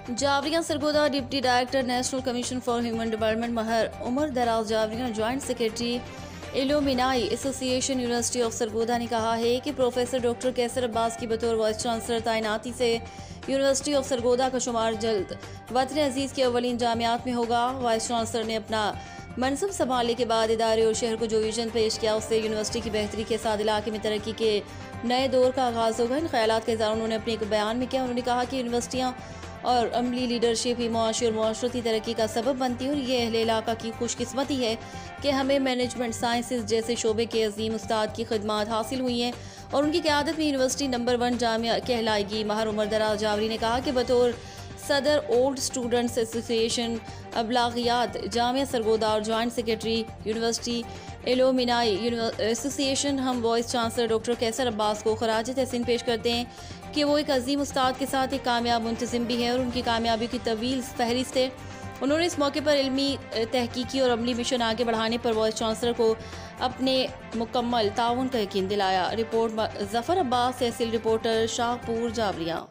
Javeria Sargodha deputy director national commission for human development Mehr Umar Daraz Javeria joint secretary alumni association university of Sargodha ने कहा है कि professor doctor Qaiser Abbas की बतौर वाइस चांसलर तैनाती से यूनिवर्सिटी ऑफ सरगोदा का शुमार जल्द वतन अजीज़ के अवलीन जामियात में होगा। वाइस चांसलर ने अपना मनसब संभालने के बाद इदारे और शहर को जो विजन पेश किया उससे यूनिवर्सिटी की बेहतरी के साथ इलाके में तरक्की के नए दौर का आगाज़ होगा। इन ख्यालात का इज़हार उन्होंने अपने एक बयान में किया। उन्होंने कहा कि यूनिवर्सिटियाँ और अमली लीडरशिप ही मुआशी और माशरती तरक्की का सबब बनती है और ये अहले इलाका की खुशकिस्मती है कि हमें मैनेजमेंट साइंसेज जैसे शोबे के अजीम उस्ताद की खिदमात हासिल हुई हैं और उनकी क़यादत में यूनिवर्सिटी नंबर 1 जामिया कहलाएगी। महर उमर दराज जावरी ने कहा कि बतौर सदर ओल्ड स्टूडेंट्स एसोसिएशन अबलागियात जामिया सरगोदा और joint secretary university alumni association हम vice chancellor doctor Qaiser Abbas को खराज तहसीन पेश करते हैं कि वो एक अजीम उस्ताद के साथ एक कामयाब मुंतजिम भी है और उनकी कामयाबी की तवील फहरिस्त है। उन्होंने इस मौके पर इल्मी तहकीकी और अमली मिशन आगे बढ़ाने पर वाइस चांसलर को अपने मुकम्मल ताउन का यकीन दिलाया। रिपोर्ट जफ़र अब्बास, तहसील रिपोर्टर शाहपुर जावरिया।